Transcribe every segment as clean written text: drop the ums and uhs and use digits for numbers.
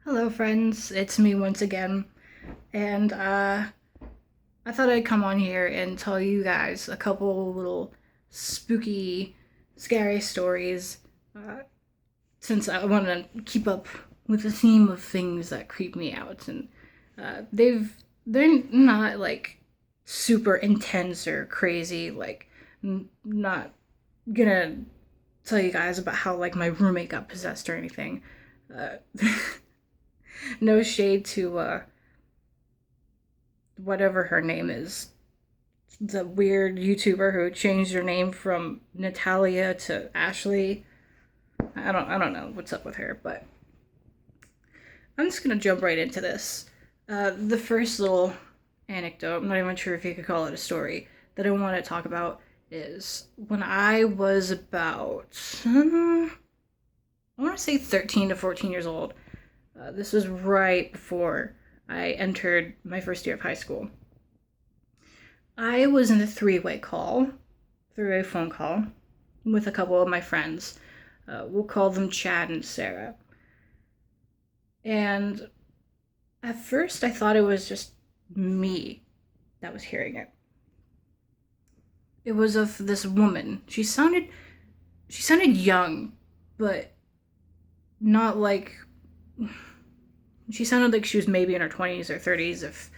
Hello, friends. It's me once again, and I thought I'd come on here and tell you guys a couple little spooky, scary stories. Uh, since I want to keep up with the theme of things that creep me out, and they're not like super intense or crazy. Like, not gonna tell you guys about how like my roommate got possessed or anything. Uh, no shade to whatever her name is, the weird YouTuber who changed her name from Natalia to Ashley. I don't know what's up with her, but I'm just gonna jump right into this. The first little anecdote, I'm not even sure if you could call it a story, that I want to talk about is when I was about, I want to say 13 to 14 years old. This was right before I entered my first year of high school. I was in a three-way phone call, with a couple of my friends. We'll call them Chad and Sarah. And at first, I thought it was just me that was hearing it. It was of this woman. She sounded young, but not like she sounded like she was maybe in her 20s or 30s, if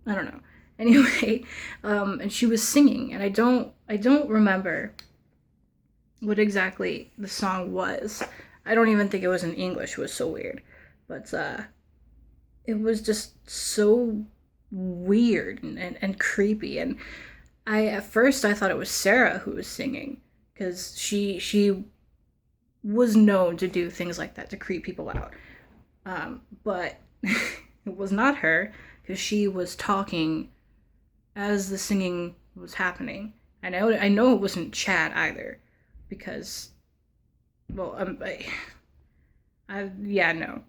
I don't know. Anyway, and she was singing, and I don't remember what exactly the song was. I don't even think it was in English. It was so weird, but it was just so weird and creepy. And I at first I thought it was Sarah who was singing, because she was known to do things like that to creep people out. But it was not her, because she was talking as the singing was happening. I know it wasn't Chad either, because well, yeah, no.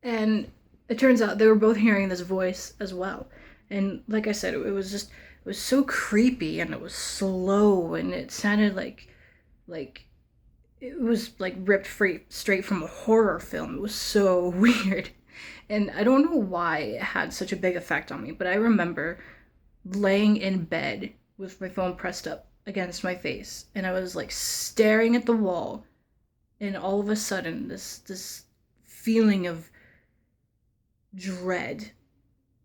And it turns out they were both hearing this voice as well. And like I said, it was just it was so creepy, and it was slow, and it sounded like it was like ripped free, straight from a horror film. It was so weird. And I don't know why it had such a big effect on me, but I remember laying in bed with my phone pressed up against my face, and I was like staring at the wall, and all of a sudden this feeling of dread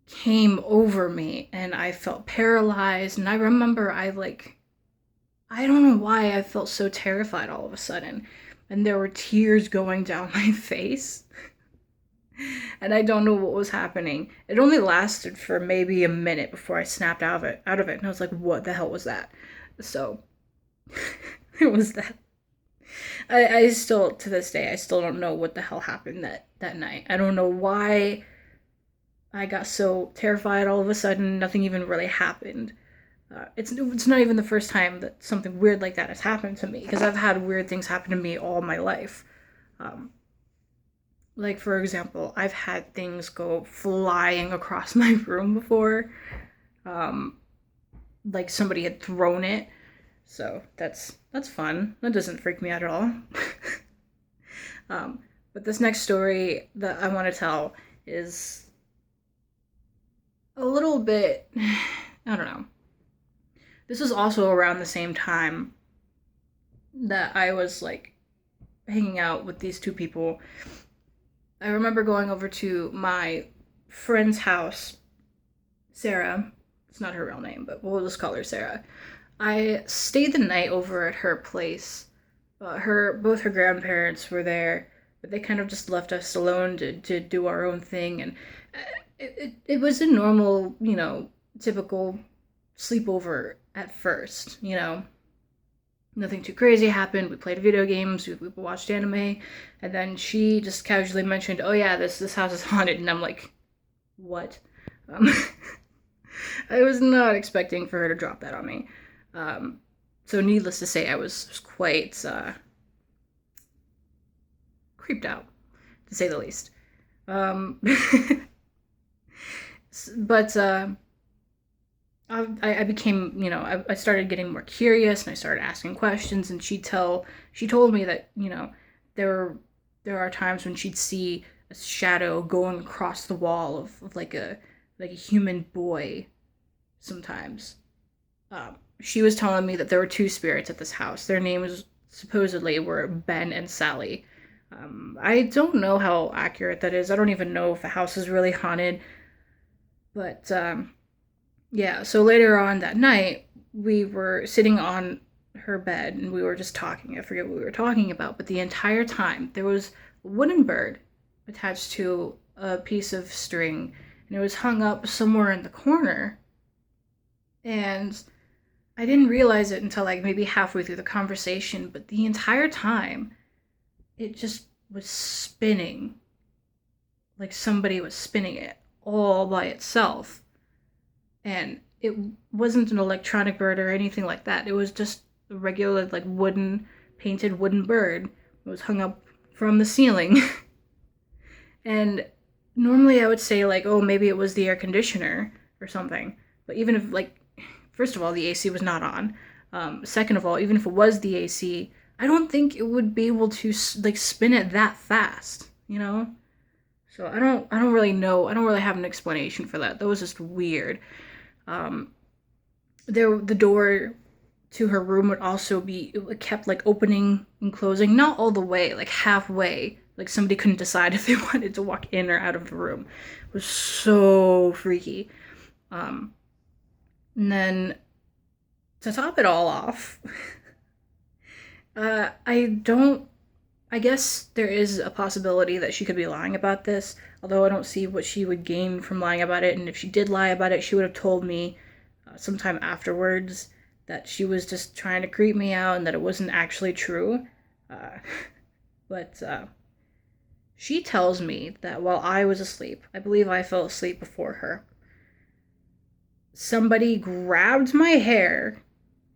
came over me, and I felt paralyzed. And I remember I don't know why I felt so terrified all of a sudden, and there were tears going down my face, and I don't know what was happening. It only lasted for maybe a minute before I snapped out of it, and I was like, "What the hell was that?" So it was that. I still, to this day, I still don't know what the hell happened that night. I don't know why I got so terrified all of a sudden. Nothing even really happened. It's not even the first time that something weird like that has happened to me, because I've had weird things happen to me all my life. Um, like, for example, I've had things go flying across my room before. Um, like somebody had thrown it. So that's fun. That doesn't freak me out at all. um, but this next story that I want to tell is a little bit, I don't know. This was also around the same time that I was like hanging out with these two people. I remember going over to my friend's house, Sarah. It's not her real name, but we'll just call her Sarah. I stayed the night over at her place. Both her grandparents were there, but they kind of just left us alone to do our own thing. And it was a normal, typical sleepover at first. Nothing too crazy happened. We played video games, we watched anime, and then she just casually mentioned, "Oh yeah, this house is haunted," and I'm like, "What?" Um, I was not expecting for her to drop that on me. Um, so needless to say, I was quite creeped out, to say the least. Um, but I became, I started getting more curious, and I started asking questions, and she told me that, there were there are times when she'd see a shadow going across the wall of like a human boy sometimes. She was telling me that there were two spirits at this house. Their names supposedly were Ben and Sally. I don't know how accurate that is. I don't even know if the house is really haunted. But yeah, so later on that night, we were sitting on her bed and we were just talking. I forget what we were talking about, but the entire time there was a wooden bird attached to a piece of string and it was hung up somewhere in the corner. And I didn't realize it until like maybe halfway through the conversation, but the entire time it just was spinning like somebody was spinning it all by itself. And it wasn't an electronic bird or anything like that. It was just a regular, like, painted wooden bird. It was hung up from the ceiling. And normally I would say, like, oh, maybe it was the air conditioner or something. But even if, like, first of all, the AC was not on. Second of all, even if it was the AC, I don't think it would be able to, like, spin it that fast, you know? So I don't really know. I don't really have an explanation for that. That was just weird. Um, the door to her room would also be it kept like opening and closing, not all the way, like halfway. Like somebody couldn't decide if they wanted to walk in or out of the room. It was so freaky. Um, and then to top it all off, I don't. I guess there is a possibility that she could be lying about this, although I don't see what she would gain from lying about it. And if she did lie about it, she would have told me sometime afterwards that she was just trying to creep me out and that it wasn't actually true. Uh, but she tells me that while I was asleep, I believe I fell asleep before her, somebody grabbed my hair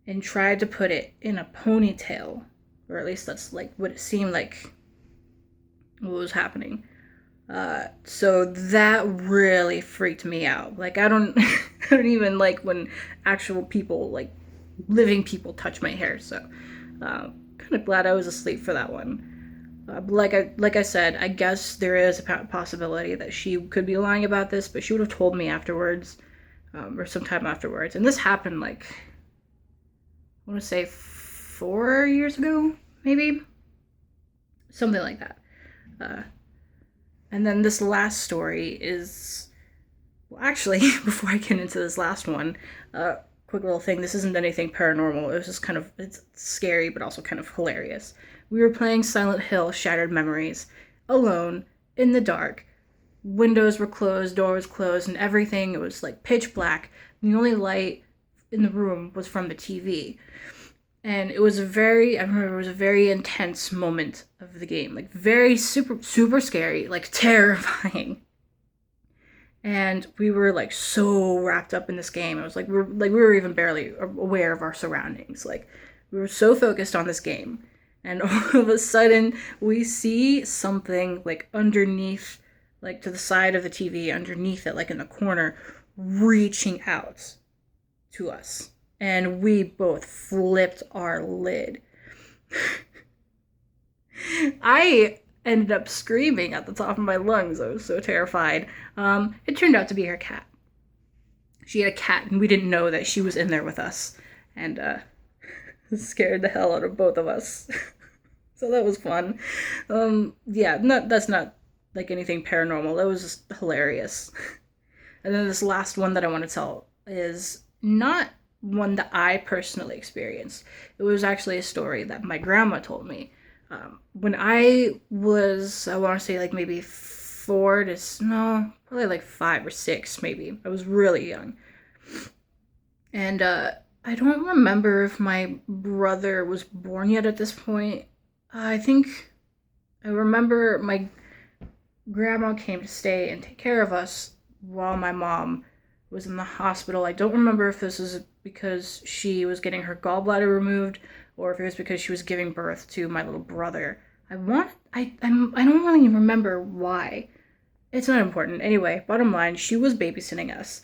and tried to put it in a ponytail. Or at least that's like what it seemed like what was happening. So that really freaked me out. Like I don't I don't even like when actual people, like living people, touch my hair. So kind of glad I was asleep for that one. Like I said, I guess there is a possibility that she could be lying about this, but she would have told me afterwards, or sometime afterwards. And this happened like I want to say 4 years ago, maybe something like that. Uh, and then this last story is, well, actually, before I get into this last one, quick little thing. This isn't anything paranormal. It was just kind of it's scary, but also kind of hilarious. We were playing Silent Hill: Shattered Memories alone in the dark. Windows were closed, door was closed, and everything. It was like pitch black. The only light in the room was from the TV. And it was I remember it was a very intense moment of the game. Like very super scary, like terrifying. And we were like so wrapped up in this game. It was like we were even barely aware of our surroundings. Like we were so focused on this game. And all of a sudden we see something like underneath, like to the side of the TV, underneath it, like in the corner, reaching out to us. And we both flipped our lid. I ended up screaming at the top of my lungs. I was so terrified. It turned out to be her cat. She had a cat, and we didn't know that she was in there with us. And scared the hell out of both of us. So that was fun. Yeah, that's not like anything paranormal. That was just hilarious. And then this last one that I want to tell is not one that I personally experienced. It was actually a story that my grandma told me. When I was, I want to say like maybe probably like 5 or 6 maybe. I was really young. And I don't remember if my brother was born yet at this point. I remember my grandma came to stay and take care of us while my mom was in the hospital. I don't remember if this was because she was getting her gallbladder removed or if it was because she was giving birth to my little brother. I don't really remember why. It's not important. Anyway, bottom line, she was babysitting us.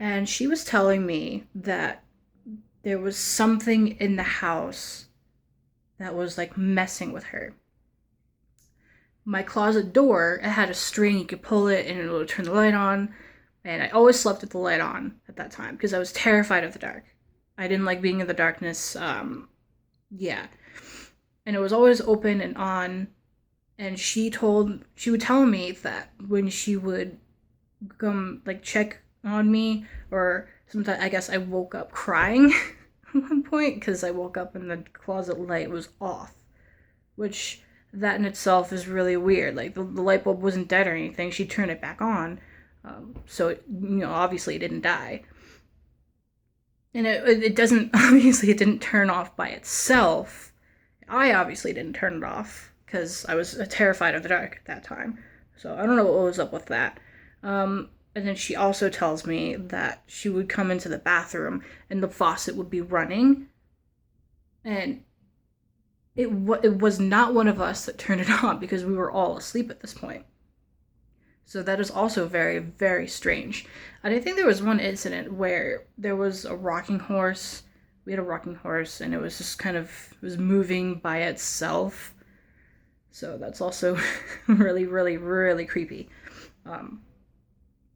And she was telling me that there was something in the house that was like messing with her. my closet door, it had a string, you could pull it and it would turn the light on. And I always slept with the light on at that time because I was terrified of the dark. I didn't like being in the darkness. Yeah. And it was always open and on. And she would tell me that when she would come like check on me, or sometimes I guess I woke up crying at one point because I woke up and the closet light was off, which that in itself is really weird. Like the light bulb wasn't dead or anything. She turned it back on, so obviously it didn't die. And it doesn't obviously it didn't turn off by itself. I obviously didn't turn it off because I was terrified of the dark at that time. So I don't know what was up with that. And then she also tells me that she would come into the bathroom and the faucet would be running, and it was not one of us that turned it on because we were all asleep at this point. So that is also very, very strange. And I think there was one incident where there was a rocking horse. We had a rocking horse and it was just kind of, it was moving by itself. So that's also really, really, really creepy.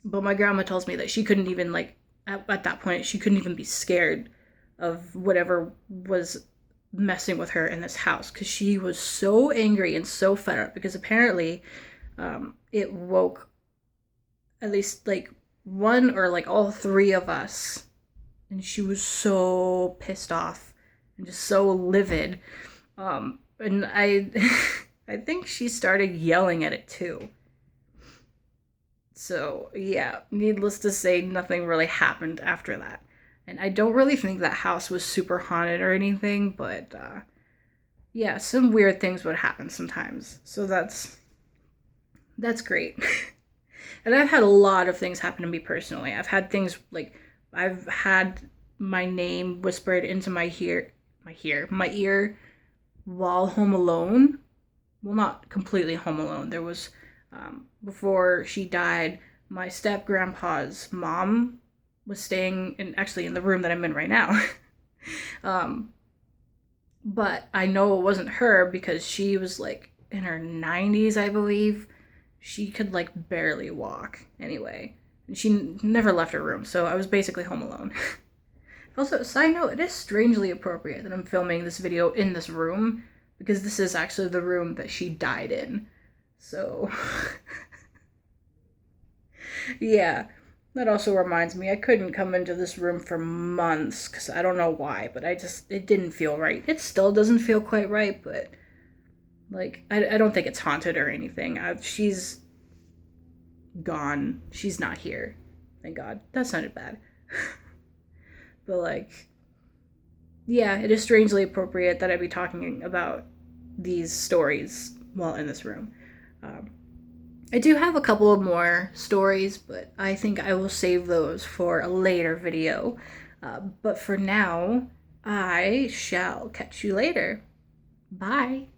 But my grandma tells me that she couldn't even, like, at that point, she couldn't even be scared of whatever was messing with her in this house because she was so angry and so fed up because apparently it woke at least like one or like all three of us, and she was so pissed off and just so livid. And I I think she started yelling at it too. So yeah, needless to say, nothing really happened after that. And I don't really think that house was super haunted or anything, but yeah, some weird things would happen sometimes. So that's great. And I've had a lot of things happen to me personally. I've had things like I've had my name whispered into my ear while home alone. Well, not completely home alone. There was before she died, my step grandpa's mom was staying actually in the room that I'm in right now. um, but I know it wasn't her because she was like in her 90s, I believe. She could like barely walk anyway. And she never left her room, so I was basically home alone. Also, side note, it is strangely appropriate that I'm filming this video in this room because this is actually the room that she died in. So, yeah. That also reminds me, I couldn't come into this room for months because I don't know why, but it didn't feel right. It still doesn't feel quite right, but like, I don't think it's haunted or anything. She's gone. She's not here. Thank God. That sounded bad. But like, yeah, it is strangely appropriate that I be talking about these stories while in this room. I do have a couple of more stories, but I think I will save those for a later video. But for now, I shall catch you later. Bye.